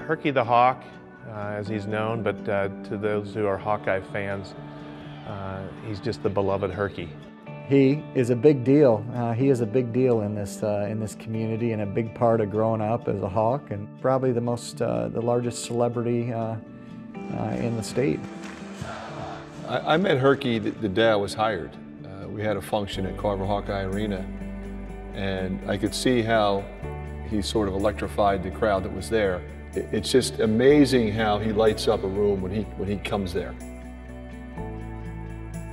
Herky the Hawk, as he's known, but to those who are Hawkeye fans, he's just the beloved Herky. He is a big deal. He is a big deal in this community, and a big part of growing up as a Hawk, and probably the largest celebrity in the state. I met Herky the day I was hired. We had a function at Coralville Hawkeye Arena, and I could see how he sort of electrified the crowd that was there. It's just amazing how he lights up a room when he comes there.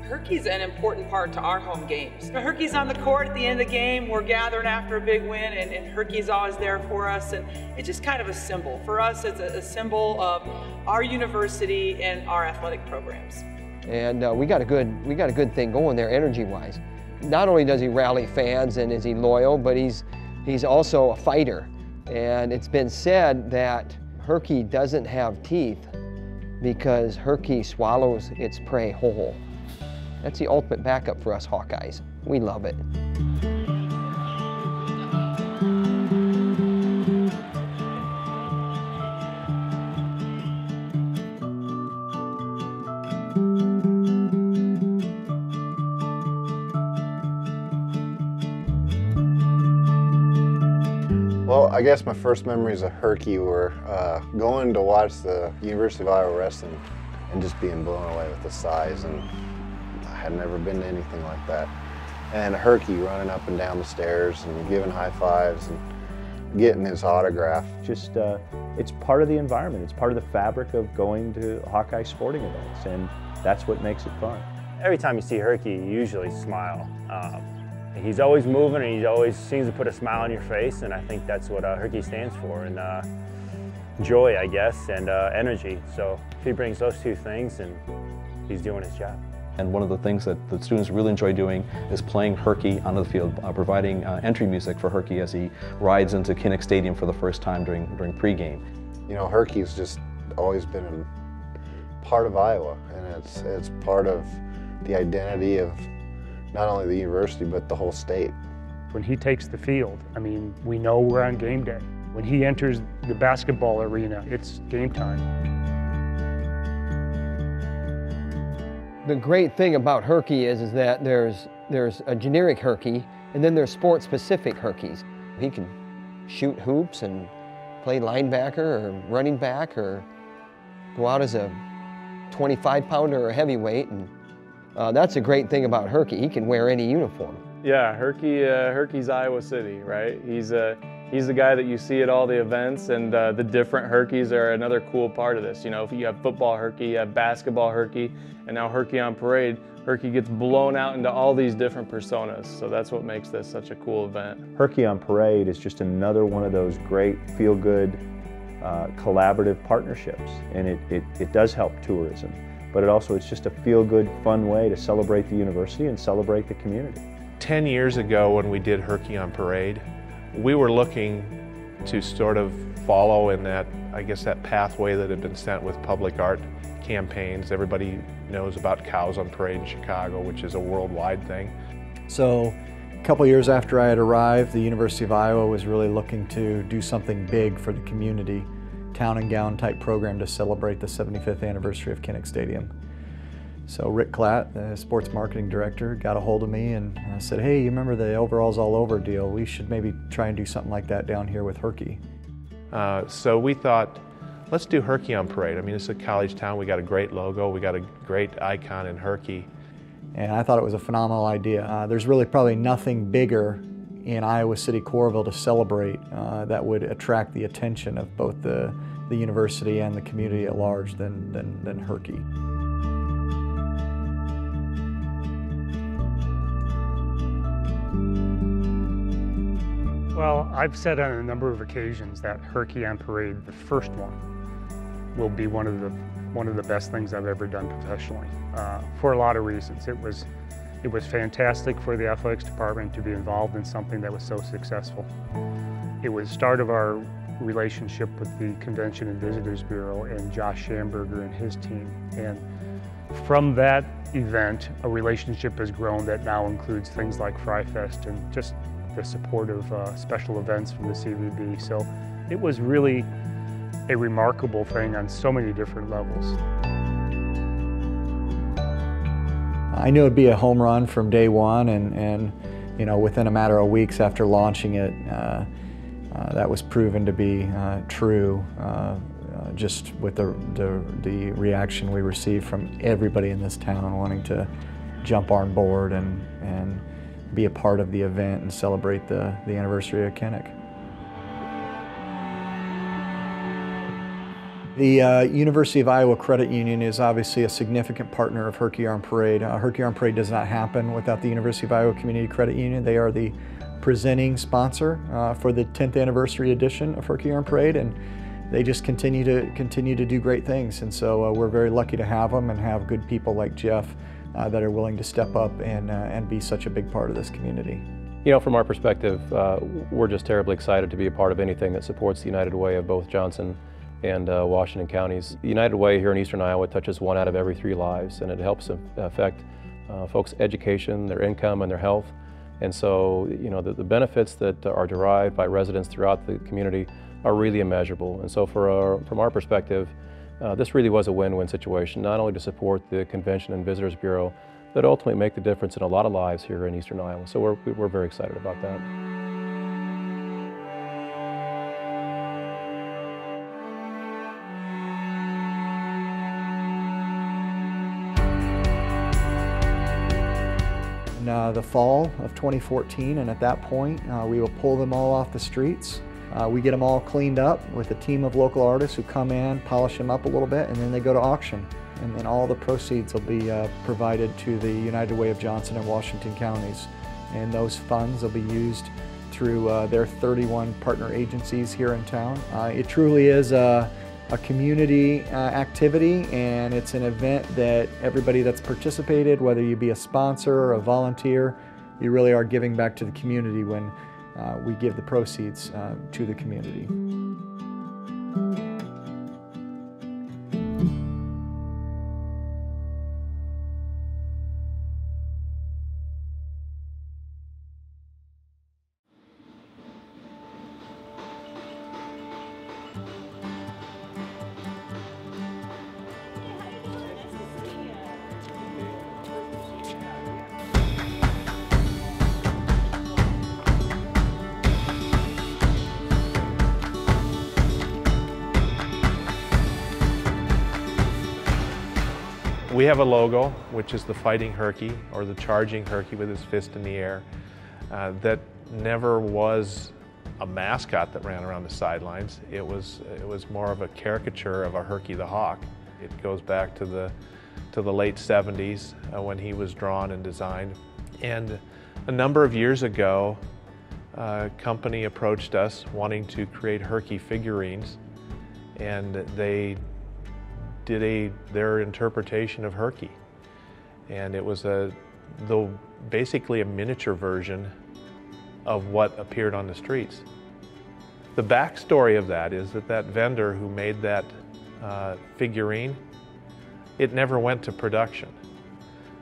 Herky's an important part to our home games. Herky's on the court at the end of the game. We're gathering after a big win, and Herky's always there for us. And it's just kind of a symbol. For us, it's a symbol of our university and our athletic programs. And we got a good thing going there, energy-wise. Not only does he rally fans and is he loyal, but he's also a fighter. And it's been said that Herky doesn't have teeth because Herky swallows its prey whole. That's the ultimate backup for us Hawkeyes. We love it. Well, I guess my first memories of Herky were going to watch the University of Iowa wrestling and just being blown away with the size, and I had never been to anything like that. And Herky running up and down the stairs and giving high fives and getting his autograph. Just, it's part of the environment. It's part of the fabric of going to Hawkeye sporting events, and that's what makes it fun. Every time you see Herky, you usually smile. He's always moving, and he always seems to put a smile on your face, and I think that's what Herky stands for, and joy, I guess, and energy. So if he brings those two things, and he's doing his job. And one of the things that the students really enjoy doing is playing Herky onto the field, providing entry music for Herky as he rides into Kinnick Stadium for the first time during pregame. You know, Herky's just always been a part of Iowa, and it's part of the identity of not only the university, but the whole state. When he takes the field, I mean, we know we're on game day. When he enters the basketball arena, it's game time. The great thing about Herky is that there's a generic Herky, and then there's sport-specific Herkys. He can shoot hoops and play linebacker or running back, or go out as a 25-pounder or heavyweight, and that's a great thing about Herky. He can wear any uniform. Yeah, Herky's Iowa City, right? He's the guy that you see at all the events, and the different Herkys are another cool part of this. You know, if you have football Herky, you have basketball Herky, and now Herky on Parade, Herky gets blown out into all these different personas. So that's what makes this such a cool event. Herky on Parade is just another one of those great feel-good collaborative partnerships, and it does help tourism. But it's just a feel-good, fun way to celebrate the university and celebrate the community. 10 years ago when we did Herky on Parade, we were looking to sort of follow in that, I guess, that pathway that had been set with public art campaigns. Everybody knows about Cows on Parade in Chicago, which is a worldwide thing. So a couple years after I had arrived, the University of Iowa was really looking to do something big for the community. Town and gown type program to celebrate the 75th anniversary of Kinnick Stadium. So Rick Klatt, the sports marketing director, got a hold of me and said, hey, you remember the Overalls All Over deal? We should maybe try and do something like that down here with Herky. So we thought, let's do Herky on Parade. I mean, it's a college town. We got a great logo. We got a great icon in Herky. And I thought it was a phenomenal idea. There's really probably nothing bigger in Iowa City, Coralville to celebrate that would attract the attention of both the university and the community at large than Herky. Well, I've said on a number of occasions that Herky on Parade, the first one, will be one of the best things I've ever done professionally, for a lot of reasons. It was fantastic for the athletics department to be involved in something that was so successful. It was the start of our relationship with the Convention and Visitors Bureau and Josh Schamberger and his team. And from that event, a relationship has grown that now includes things like Fry Fest and just the support of special events from the CVB. So it was really a remarkable thing on so many different levels. I knew it'd be a home run from day one, and you know, within a matter of weeks after launching it, that was proven to be true. Just with the reaction we received from everybody in this town wanting to jump on board and be a part of the event and celebrate the anniversary of Kinnick. The University of Iowa Credit Union is obviously a significant partner of Herky on Parade. Herky on Parade does not happen without the University of Iowa Community Credit Union. They are the presenting sponsor for the 10th anniversary edition of Herky on Parade, and they just continue to do great things. And so we're very lucky to have them and have good people like Jeff that are willing to step up and be such a big part of this community. You know, from our perspective, we're just terribly excited to be a part of anything that supports the United Way of both Johnson and Washington counties. The United Way here in Eastern Iowa touches 1 out of every 3 lives, and it helps affect folks' education, their income, and their health. And so, you know, the benefits that are derived by residents throughout the community are really immeasurable. And so from our perspective, this really was a win-win situation, not only to support the Convention and Visitors Bureau, but ultimately make the difference in a lot of lives here in Eastern Iowa. So we're very excited about that. In the fall of 2014, and at that point we will pull them all off the streets. We get them all cleaned up with a team of local artists who come in, polish them up a little bit, and then they go to auction. And then all the proceeds will be provided to the United Way of Johnson and Washington counties. And those funds will be used through their 31 partner agencies here in town. It truly is a community activity, and it's an event that everybody that's participated, whether you be a sponsor or a volunteer, you really are giving back to the community when we give the proceeds to the community. We have a logo, which is the Fighting Herky, or the Charging Herky with his fist in the air, that never was a mascot that ran around the sidelines. It was more of a caricature of a Herky the Hawk. It goes back to the late 70s when he was drawn and designed. And a number of years ago, a company approached us wanting to create Herky figurines, and they did their interpretation of Herky. And it was basically a miniature version of what appeared on the streets. The backstory of that is that vendor who made that figurine, it never went to production.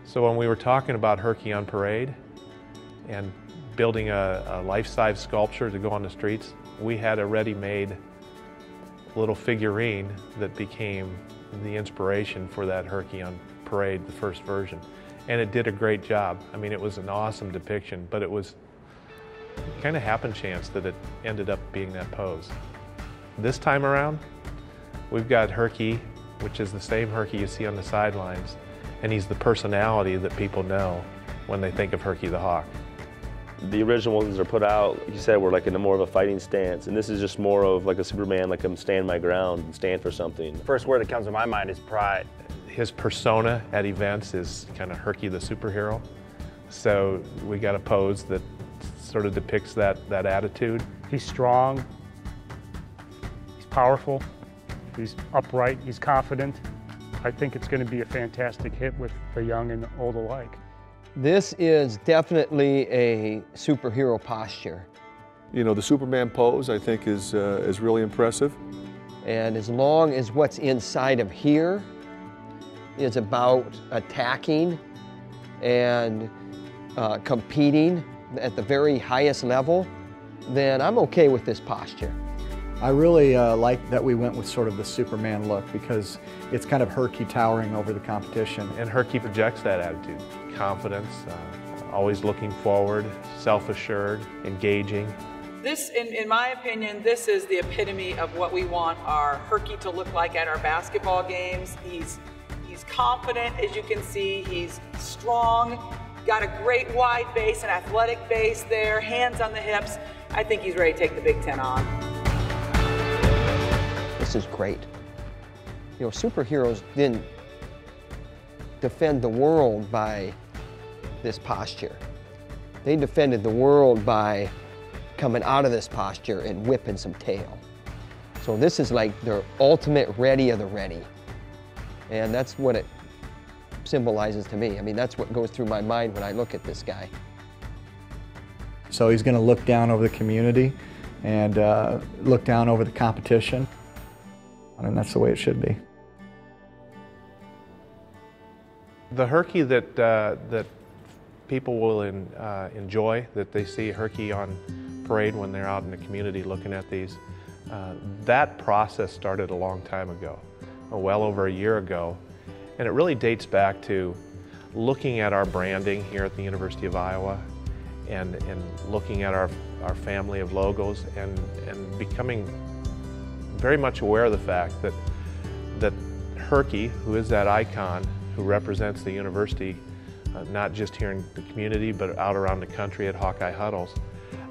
So when we were talking about Herky on Parade and building a life-size sculpture to go on the streets, we had a ready-made little figurine that became the inspiration for that Herky on Parade, the first version. And it did a great job. I mean, it was an awesome depiction, but it was kind of happen chance that it ended up being that pose. This time around, we've got Herky, which is the same Herky you see on the sidelines, and he's the personality that people know when they think of Herky the Hawk. The original ones are put out, like you said, were like in a more of a fighting stance, and this is just more of like a Superman, like I'm stand my ground and stand for something. The first word that comes to my mind is pride. His persona at events is kind of Herky the superhero, so we got a pose that sort of depicts that attitude. He's strong, he's powerful, he's upright, he's confident. I think it's going to be a fantastic hit with the young and old alike. This is definitely a superhero posture. You know, the Superman pose, I think, is really impressive. And as long as what's inside of here is about attacking and competing at the very highest level, then I'm okay with this posture. I really like that we went with sort of the Superman look because it's kind of Herky towering over the competition. And Herky projects that attitude. Confidence, always looking forward, self-assured, engaging. This, in my opinion, this is the epitome of what we want our Herky to look like at our basketball games. He's confident, as you can see. He's strong, got a great wide base, an athletic base there, hands on the hips. I think he's ready to take the Big Ten on. This is great. You know, superheroes didn't defend the world by this posture. They defended the world by coming out of this posture and whipping some tail. So this is like their ultimate ready of the ready. And that's what it symbolizes to me. I mean, that's what goes through my mind when I look at this guy. So he's going to look down over the community and look down over the competition. And that's the way it should be. The Herky that people will enjoy, that they see Herky on parade when they're out in the community looking at these, that process started a long time ago, well over a year ago. And it really dates back to looking at our branding here at the University of Iowa and looking at our family of logos and becoming very much aware of the fact that Herky, who is that icon who represents the university, not just here in the community, but out around the country at Hawkeye Huddles,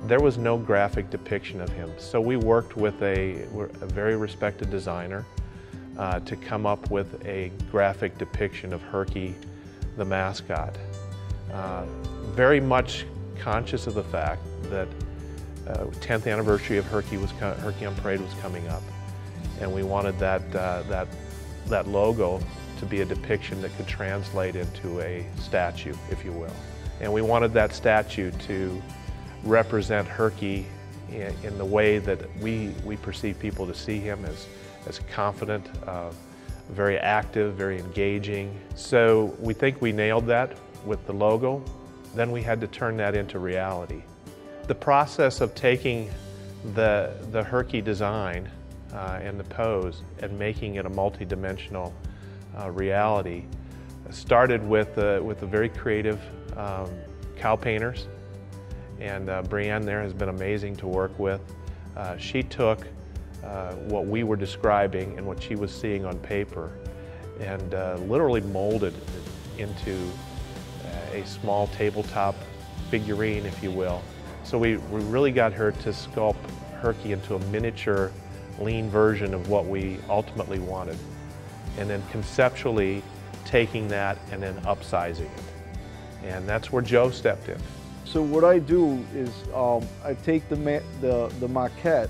there was no graphic depiction of him. So we worked with a very respected designer to come up with a graphic depiction of Herky, the mascot. Very much conscious of the fact that 10th anniversary of Herky on Parade was coming up, and we wanted that logo to be a depiction that could translate into a statue, if you will. And we wanted that statue to represent Herky in the way that we perceive people to see him, as confident, very active, very engaging. So we think we nailed that with the logo. Then we had to turn that into reality. The process of taking the Herky design and the pose and making it a multi-dimensional reality started with the very creative cow painters, and Brienne there has been amazing to work with. She took what we were describing and what she was seeing on paper and literally molded it into a small tabletop figurine, if you will. So we really got her to sculpt Herky into a miniature, lean version of what we ultimately wanted, and then conceptually taking that and then upsizing it. And that's where Joe stepped in. So what I do is I take the maquette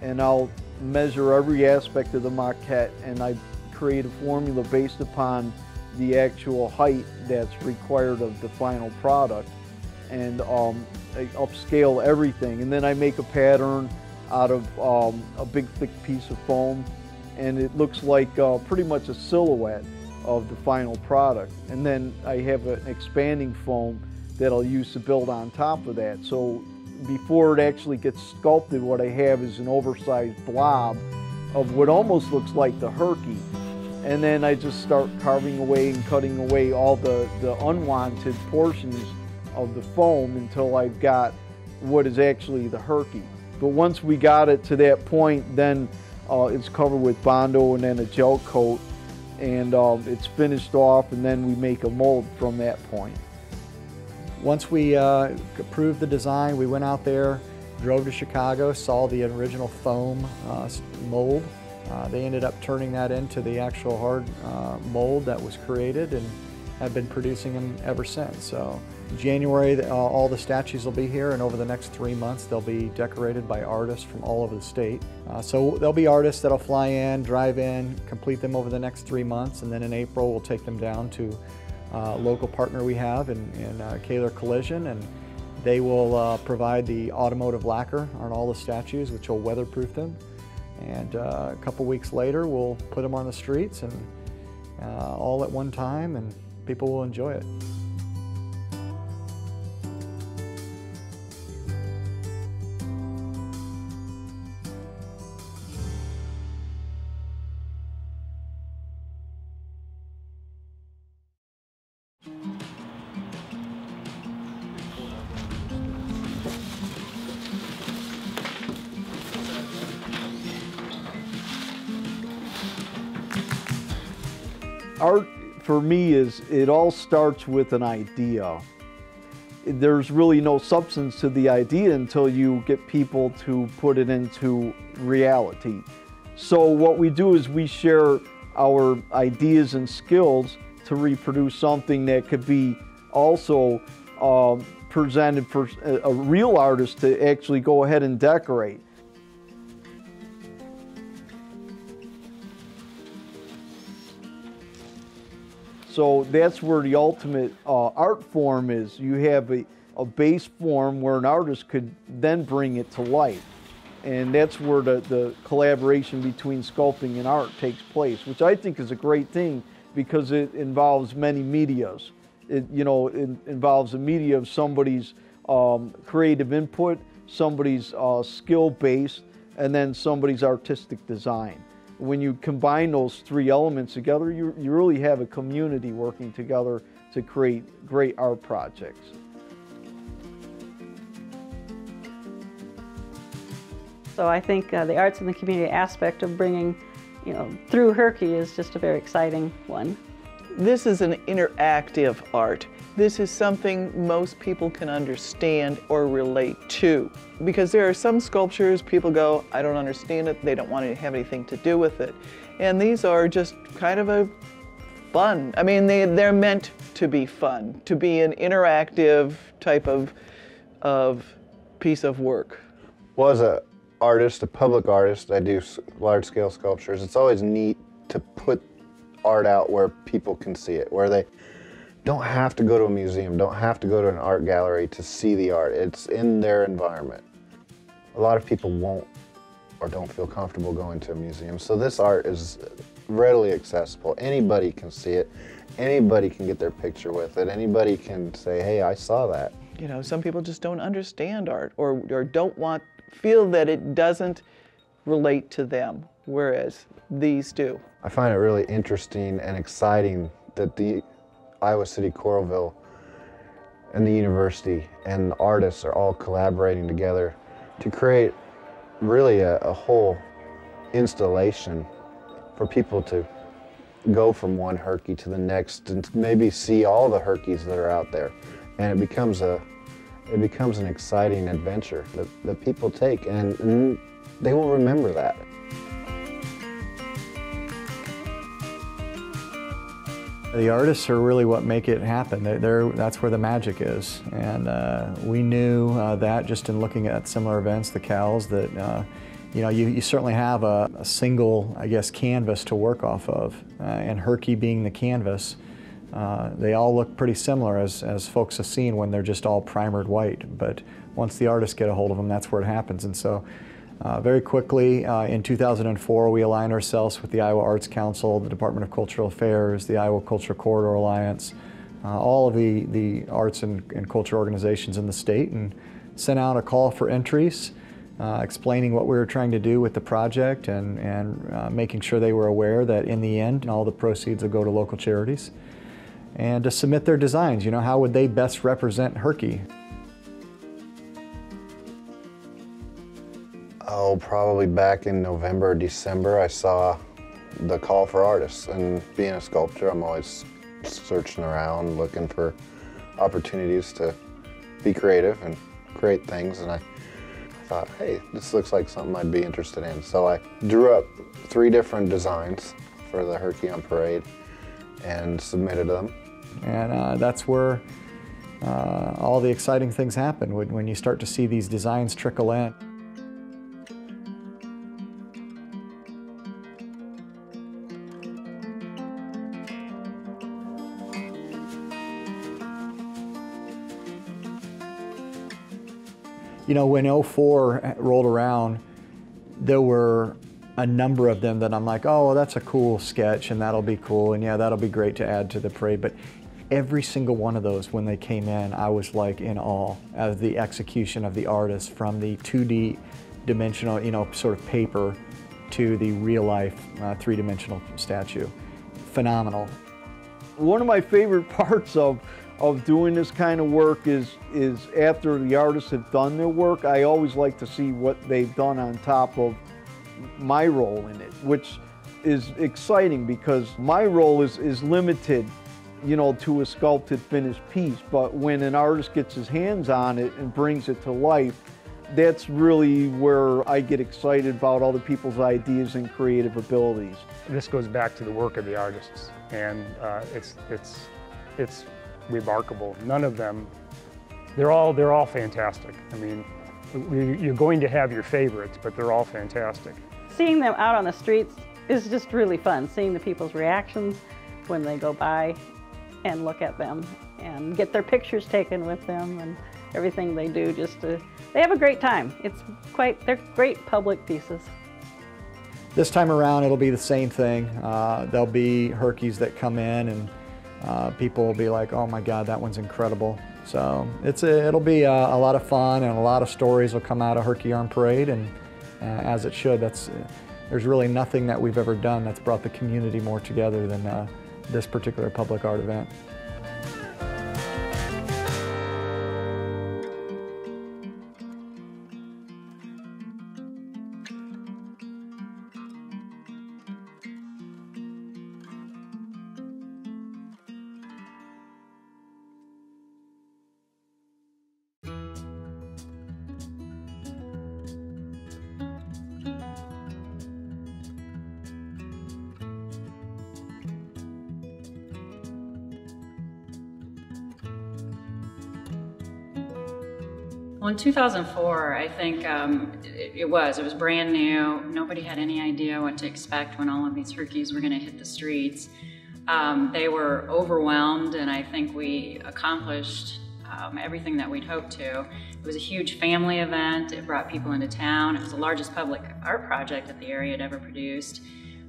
and I'll measure every aspect of the maquette, and I create a formula based upon the actual height that's required of the final product, and I upscale everything, and then I make a pattern out of a big thick piece of foam, and it looks like pretty much a silhouette of the final product. And then I have an expanding foam that I'll use to build on top of that. So before it actually gets sculpted, what I have is an oversized blob of what almost looks like the Herky. And then I just start carving away and cutting away all the unwanted portions of the foam until I've got what is actually the Herky. But once we got it to that point, then it's covered with Bondo and then a gel coat, and it's finished off, and then we make a mold from that point. Once we approved the design, we went out there, drove to Chicago, saw the original foam mold. They ended up turning that into the actual hard mold that was created, and have been producing them ever since. So in January, all the statues will be here, and over the next 3 months, they'll be decorated by artists from all over the state. So there'll be artists that'll fly in, drive in, complete them over the next 3 months, and then in April, we'll take them down to a local partner we have in Kaler Collision, and they will provide the automotive lacquer on all the statues, which will weatherproof them. And a couple weeks later, we'll put them on the streets, and all at one time, and people will enjoy it. Art, for me, it all starts with an idea. There's really no substance to the idea until you get people to put it into reality. So what we do is we share our ideas and skills to reproduce something that could be also presented for a real artist to actually go ahead and decorate. So that's where the ultimate art form is. You have a base form where an artist could then bring it to life. And that's where the collaboration between sculpting and art takes place, which I think is a great thing because it involves many medias. It involves a media of somebody's creative input, somebody's skill-based, and then somebody's artistic design. When you combine those three elements together, you really have a community working together to create great art projects. So I think the arts and the community aspect of bringing, through Herky is just a very exciting one. This is an interactive art. This is something most people can understand or relate to. Because there are some sculptures people go, I don't understand it, they don't want to have anything to do with it. And these are just kind of a fun. I mean, they're meant to be fun, to be an interactive type of piece of work. Well, as an artist, a public artist, I do large-scale sculptures. It's always neat to put art out where people can see it, where they don't have to go to a museum, don't have to go to an art gallery to see the art. It's in their environment. A lot of people won't or don't feel comfortable going to a museum, so this art is readily accessible. Anybody can see it, anybody can get their picture with it, anybody can say, hey, I saw that. Some people just don't understand art or feel that it doesn't relate to them, whereas these do. I find it really interesting and exciting that the Iowa City Coralville and the university and the artists are all collaborating together to create really a whole installation for people to go from one Herky to the next and maybe see all the Herkys that are out there. And it becomes an exciting adventure that people take, and they will remember that. The artists are really what make it happen. That's where the magic is. And we knew that just in looking at similar events, the CALs, that you certainly have a single, I guess, canvas to work off of. And Herky being the canvas, they all look pretty similar as folks have seen when they're just all primered white. But once the artists get a hold of them, that's where it happens. And so very quickly, in 2004, we aligned ourselves with the Iowa Arts Council, the Department of Cultural Affairs, the Iowa Cultural Corridor Alliance, all of the arts and culture organizations in the state, and sent out a call for entries, explaining what we were trying to do with the project and making sure they were aware that in the end, all the proceeds will go to local charities, and to submit their designs. How would they best represent Herky? Oh, probably back in November or December, I saw the call for artists. And being a sculptor, I'm always searching around, looking for opportunities to be creative and create things. And I thought, hey, this looks like something I'd be interested in. So I drew up 3 different designs for the Herky on Parade and submitted them. And that's where all the exciting things happen, when you start to see these designs trickle in. When '04 rolled around, there were a number of them that I'm like, oh, well, that's a cool sketch and that'll be cool, and yeah, that'll be great to add to the parade. But every single one of those, when they came in, I was like in awe of the execution of the artist, from the 2D dimensional, sort of paper, to the real life 3-dimensional statue. Phenomenal. One of my favorite parts of doing this kind of work is after the artists have done their work, I always like to see what they've done on top of my role in it, which is exciting because my role is limited, you know, to a sculpted finished piece. But when an artist gets his hands on it and brings it to life, that's really where I get excited about other people's ideas and creative abilities. This goes back to the work of the artists, and it's remarkable. None of them, they're all fantastic. I mean, you're going to have your favorites, but they're all fantastic. Seeing them out on the streets is just really fun, seeing the people's reactions when they go by and look at them and get their pictures taken with them and everything they do. They have a great time. They're great public pieces. This time around it'll be the same thing. There'll be Herkys that come in and people will be like, oh my God, that one's incredible. So it'll be a lot of fun, and a lot of stories will come out of Herky on Parade, and as it should. There's really nothing that we've ever done that's brought the community more together than this particular public art event. Well, in 2004, I think it was brand new. Nobody had any idea what to expect when all of these Herkys were going to hit the streets. They were overwhelmed, and I think we accomplished everything that we'd hoped to. It was a huge family event. It brought people into town. It was the largest public art project that the area had ever produced.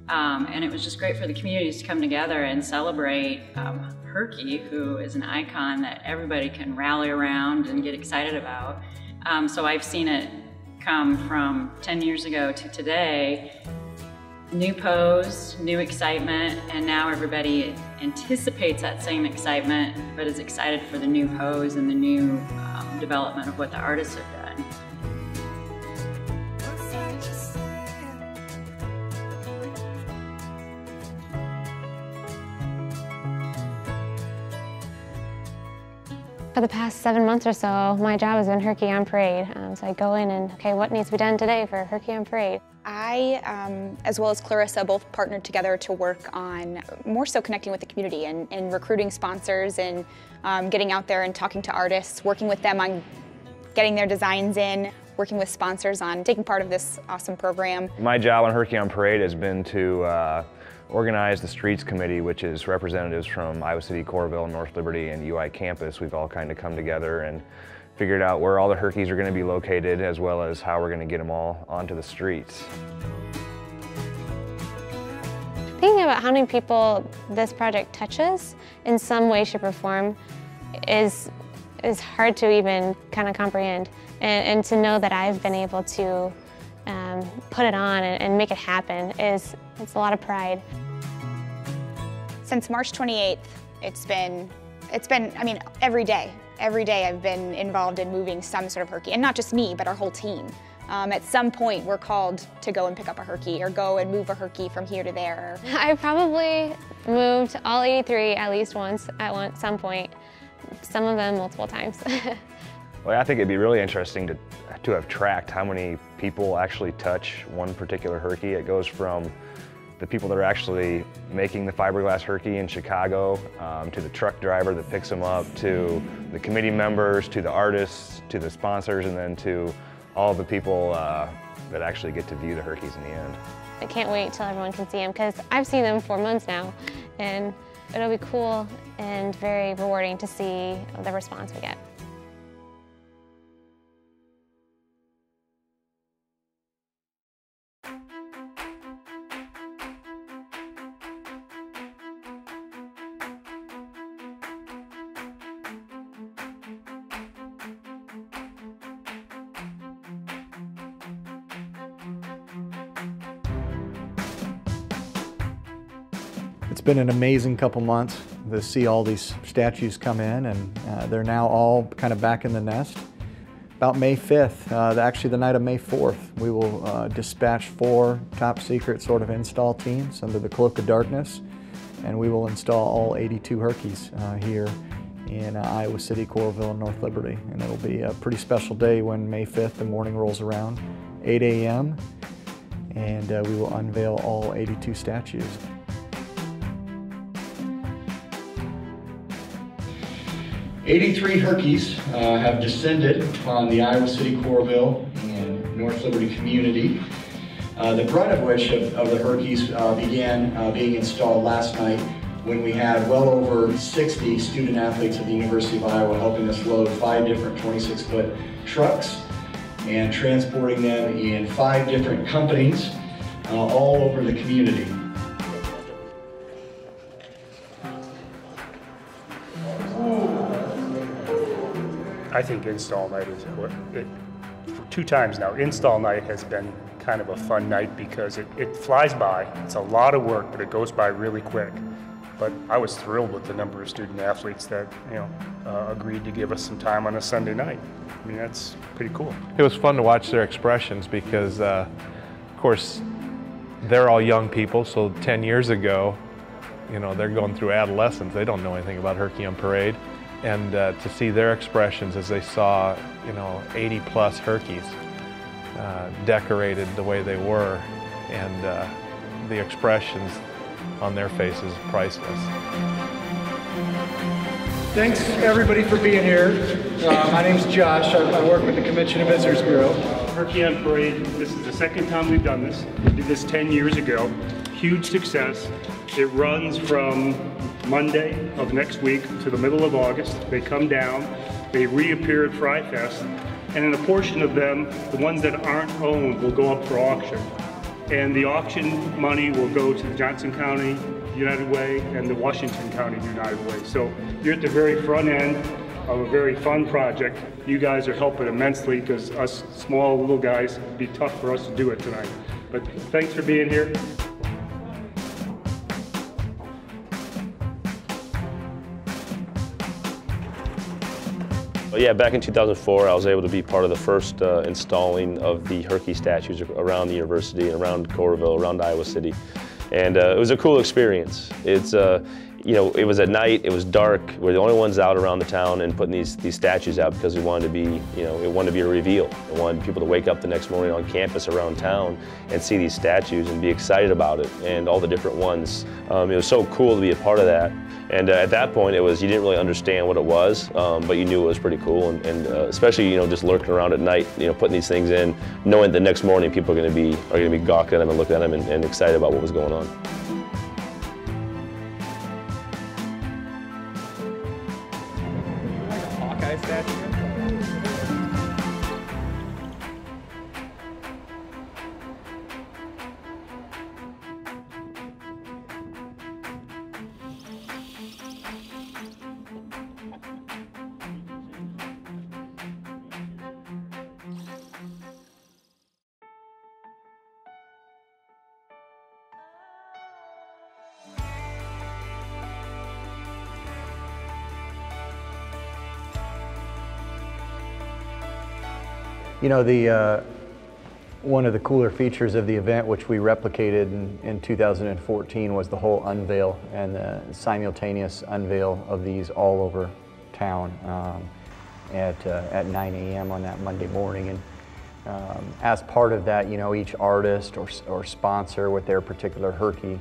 And it was just great for the communities to come together and celebrate Herky, who is an icon that everybody can rally around and get excited about. So I've seen it come from 10 years ago to today. New pose, new excitement, and now everybody anticipates that same excitement, but is excited for the new pose and the new development of what the artists have done. For the past 7 months or so, my job has been Herky on Parade. So I go in and, okay, what needs to be done today for Herky on Parade? I, as well as Clarissa, both partnered together to work on more so connecting with the community and recruiting sponsors and getting out there and talking to artists, working with them on getting their designs in, working with sponsors on taking part of this awesome program. My job on Herky on Parade has been to organize the Streets Committee, which is representatives from Iowa City, Coralville, North Liberty, and UI campus. We've all kind of come together and figured out where all the Herkys are going to be located, as well as how we're going to get them all onto the streets. Thinking about how many people this project touches in some way, shape, or form is hard to even kind of comprehend. And to know that I've been able to put it on and make it happen it's a lot of pride. Since March 28th, it's been, I mean, every day I've been involved in moving some sort of Herky, and not just me, but our whole team. At some point, we're called to go and pick up a Herky or go and move a Herky from here to there. I probably moved all 83 at least once at some point, some of them multiple times. Well, I think it'd be really interesting to have tracked how many people actually touch one particular Herky. It goes from the people that are actually making the fiberglass Herky in Chicago, to the truck driver that picks them up, to the committee members, to the artists, to the sponsors, and then to all the people that actually get to view the Herkys in the end. I can't wait till everyone can see them, because I've seen them for months now, and it'll be cool and very rewarding to see the response we get. It's been an amazing couple months to see all these statues come in, and they're now all kind of back in the nest. About May 5th, actually the night of May 4th, we will dispatch 4 top secret sort of install teams under the cloak of darkness, and we will install all 82 Herkys here in Iowa City, Coralville, and North Liberty. And it'll be a pretty special day when May 5th, the morning rolls around, 8 a.m., and we will unveil all 82 statues. '83 Herkys have descended upon the Iowa City, Coralville, and North Liberty community. The brunt of which of the Herkys began being installed last night when we had well over 60 student athletes at the University of Iowa helping us load 5 different 26-foot trucks and transporting them in 5 different companies all over the community. I think install night is, 2 times now, install night has been kind of a fun night because it flies by. It's a lot of work, but it goes by really quick. But I was thrilled with the number of student athletes that agreed to give us some time on a Sunday night. I mean, that's pretty cool. It was fun to watch their expressions because, of course, they're all young people, so 10 years ago, they're going through adolescence. They don't know anything about Herky on Parade. And to see their expressions as they saw, 80-plus Herkys decorated the way they were, and the expressions on their faces priceless. Thanks everybody for being here. My name's Josh. I work with the Convention and Visitors Bureau. Herky on Parade, this is the second time we've done this. We did this 10 years ago. Huge success. It runs from Monday of next week to the middle of August. They come down, they reappear at Fry Fest, and in a portion of them, the ones that aren't owned will go up for auction. And the auction money will go to the Johnson County United Way and the Washington County United Way. So you're at the very front end of a very fun project. You guys are helping immensely because us small little guys, it'd be tough for us to do it tonight. But thanks for being here. Yeah, back in 2004, I was able to be part of the first installing of the Herky statues around the university, around Coralville, around Iowa City. And it was a cool experience. It's, it was at night, it was dark. We're the only ones out around the town and putting these statues out because we wanted to be, it wanted to be a reveal. We wanted people to wake up the next morning on campus around town and see these statues and be excited about it and all the different ones. It was so cool to be a part of that. And at that point, you didn't really understand what it was, but you knew it was pretty cool. And especially, just lurking around at night, putting these things in, knowing the next morning people are going to be gawking at them and looking at them and excited about what was going on. Like a Hawkeye statue? One of the cooler features of the event, which we replicated in 2014, was the whole unveil and the simultaneous unveil of these all over town at 9 a.m. on that Monday morning. And as part of that, each artist or sponsor with their particular Herky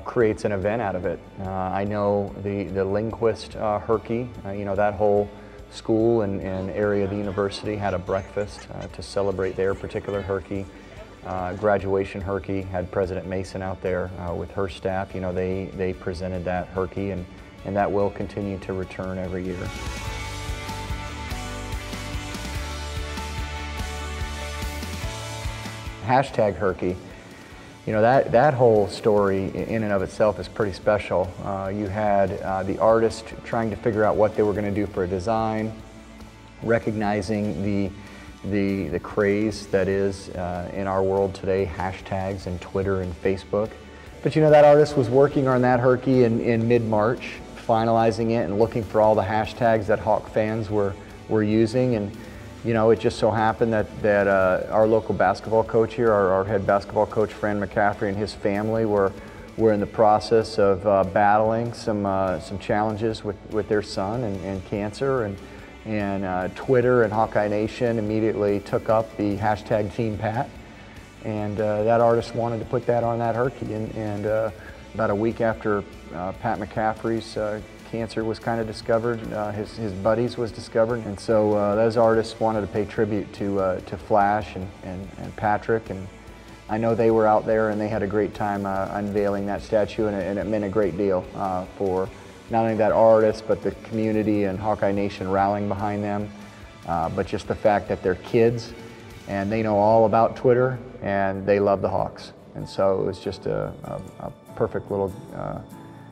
creates an event out of it. I know the Lindquist Herky, that whole school and area of the university had a breakfast to celebrate their particular Herky. Graduation Herky had President Mason out there with her staff. They presented that Herky, and that will continue to return every year. Hashtag Herky. That whole story in and of itself is pretty special. You had the artist trying to figure out what they were going to do for a design, recognizing the craze that is in our world today, hashtags and Twitter and Facebook. But that artist was working on that Herky in mid-March, finalizing it and looking for all the hashtags that Hawk fans were using. And You know, it just so happened that our local basketball coach here, our head basketball coach, Fran McCaffrey, and his family were in the process of battling some challenges with their son and cancer, and Twitter and Hawkeye Nation immediately took up the hashtag Team Pat, and that artist wanted to put that on that Herky, and about a week after Pat McCaffrey's cancer was kind of discovered, his buddies was discovered, and so those artists wanted to pay tribute to Flash and Patrick, and I know they were out there and they had a great time unveiling that statue, and it meant a great deal for not only that artist but the community and Hawkeye Nation rallying behind them, but just the fact that they're kids and they know all about Twitter and they love the Hawks, and so it was just a perfect little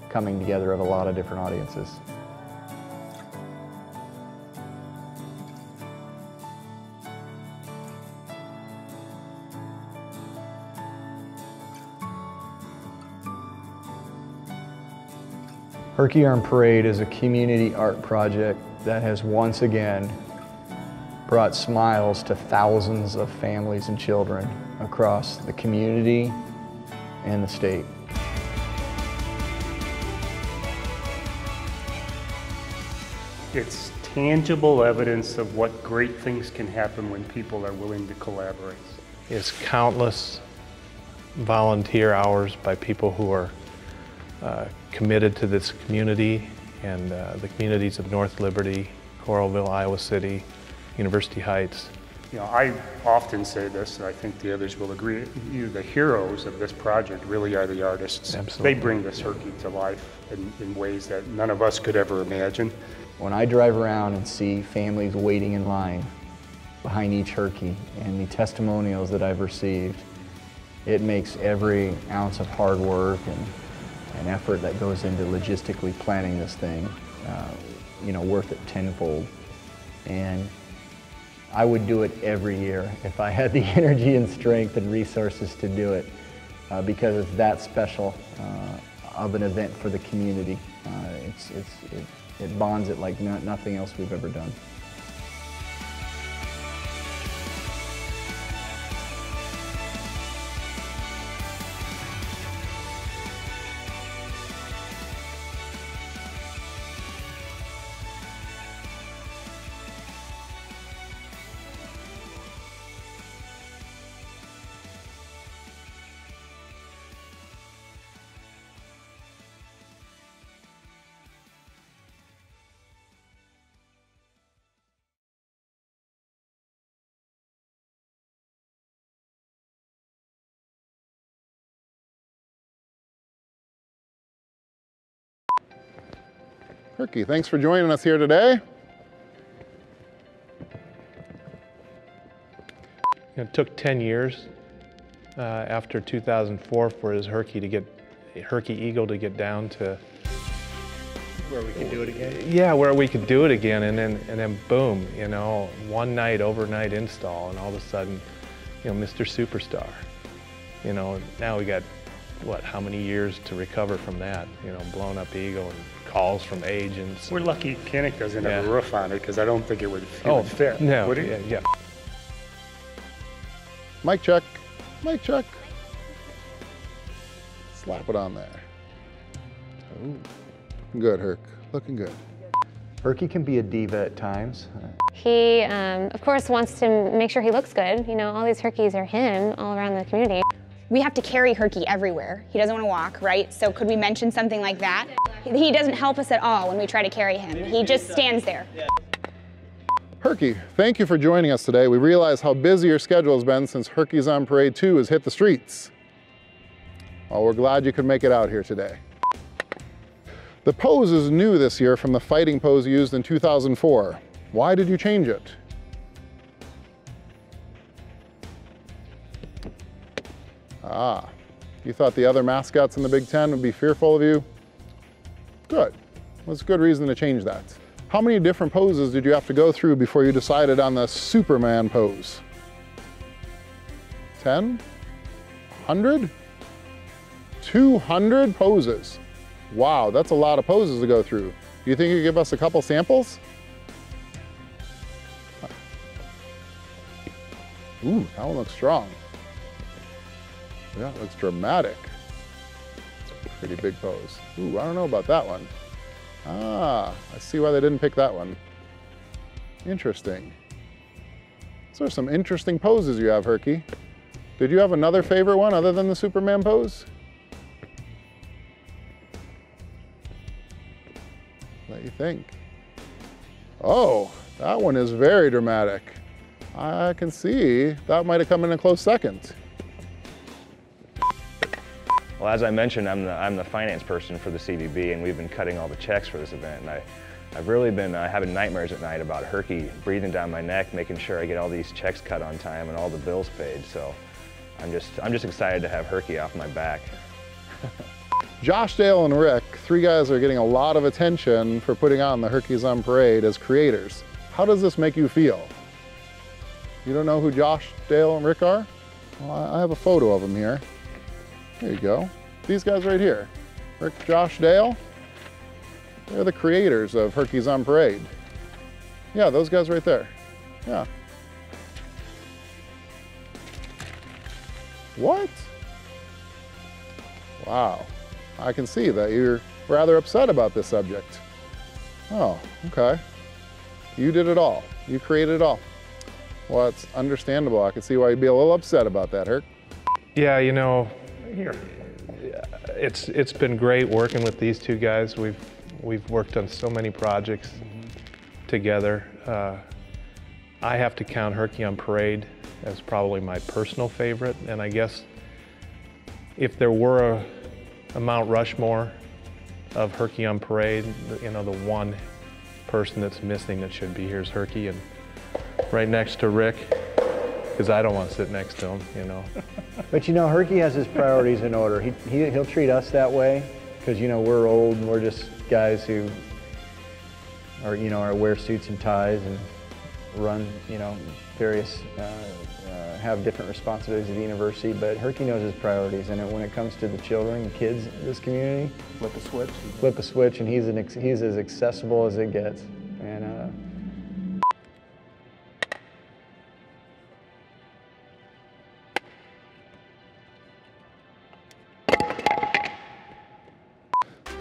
coming together of a lot of different audiences. Herky on Parade is a community art project that has once again brought smiles to thousands of families and children across the community and the state. It's tangible evidence of what great things can happen when people are willing to collaborate. It's countless volunteer hours by people who are committed to this community and the communities of North Liberty, Coralville, Iowa City, University Heights. You know, I often say this, and I think the others will agree, the heroes of this project really are the artists. Absolutely. They bring this Herky to life in ways that none of us could ever imagine. When I drive around and see families waiting in line behind each Herky and the testimonials that I've received, it makes every ounce of hard work and effort that goes into logistically planning this thing, you know, worth it tenfold. And I would do it every year if I had the energy and strength and resources to do it, because it's that special of an event for the community. It bonds it like nothing else we've ever done. Herky, thanks for joining us here today. It took 10 years after 2004 for his Herky Eagle to get down to where we could do it again. Yeah, where we could do it again, and then boom, you know, one night, overnight install, and all of a sudden, you know, Mr. Superstar. You know, now we got what? How many years to recover from that? You know, blown up Eagle and calls from agents. We're lucky Kinnick doesn't have a roof on it, because I don't think it would fit. No, would it? Yeah. Mic check, mic check. Slap it on there. Ooh. Good, Herc, looking good. Herky can be a diva at times. He, of course, wants to make sure he looks good. You know, all these Herkys are him all around the community. We have to carry Herky everywhere. He doesn't want to walk, right? So could we mention something like that? He doesn't help us at all when we try to carry him. He just stands there. Herky, thank you for joining us today. We realize how busy your schedule has been since Herkys on Parade 2 has hit the streets. Well, we're glad you could make it out here today. The pose is new this year from the fighting pose used in 2004. Why did you change it? Ah, you thought the other mascots in the Big Ten would be fearful of you? Good. Well, it's a good reason to change that. How many different poses did you have to go through before you decided on the Superman pose? 10? 100? 200 poses. Wow, that's a lot of poses to go through. Do you think you could give us a couple samples? Ooh, that one looks strong. Yeah, it looks dramatic. It's a pretty big pose. Ooh, I don't know about that one. Ah, I see why they didn't pick that one. Interesting. So some interesting poses you have, Herky. Did you have another favorite one other than the Superman pose? Let you think. Oh, that one is very dramatic. I can see that might have come in a close second. Well, as I mentioned, I'm the finance person for the CVB, and we've been cutting all the checks for this event. And I've really been having nightmares at night about Herky breathing down my neck, making sure I get all these checks cut on time and all the bills paid. So I'm just excited to have Herky off my back. Josh, Dale, and Rick, three guys are getting a lot of attention for putting on the Herkys on Parade as creators. How does this make you feel? You don't know who Josh, Dale, and Rick are? Well, I have a photo of them here. There you go. These guys right here. Rick, Josh, Dale. They're the creators of Herkys on Parade. Yeah, those guys right there. Yeah. What? Wow. I can see that you're rather upset about this subject. Oh, okay. You did it all. You created it all. Well, it's understandable. I can see why you'd be a little upset about that, Herc. Yeah, you know, it's been great working with these two guys. We've worked on so many projects together. I have to count Herky on Parade as probably my personal favorite, and I guess if there were a Mount Rushmore of Herky on Parade, you know, the one person that's missing that should be here is Herky, and right next to Rick, because I don't want to sit next to him, you know. But you know, Herky has his priorities in order. He'll treat us that way because, you know, we're old and we're just guys who are, you know, wear suits and ties and run, you know, various, have different responsibilities at the university. But Herky knows his priorities, and when it comes to the children and kids in this community, flip a switch. Flip a switch, and he's as accessible as it gets. And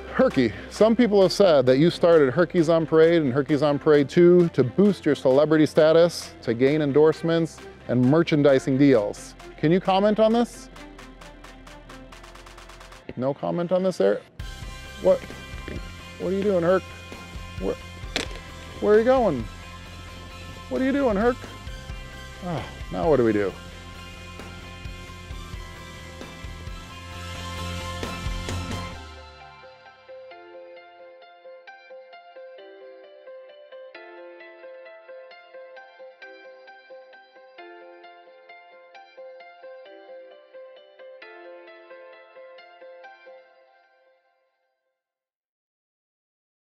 Herky, some people have said that you started Herkys on Parade and Herkys on Parade 2 to boost your celebrity status, to gain endorsements and merchandising deals. Can you comment on this? No comment on this, Eric? What are you doing, Herc? Where are you going? What are you doing, Herc? Oh, now what do we do?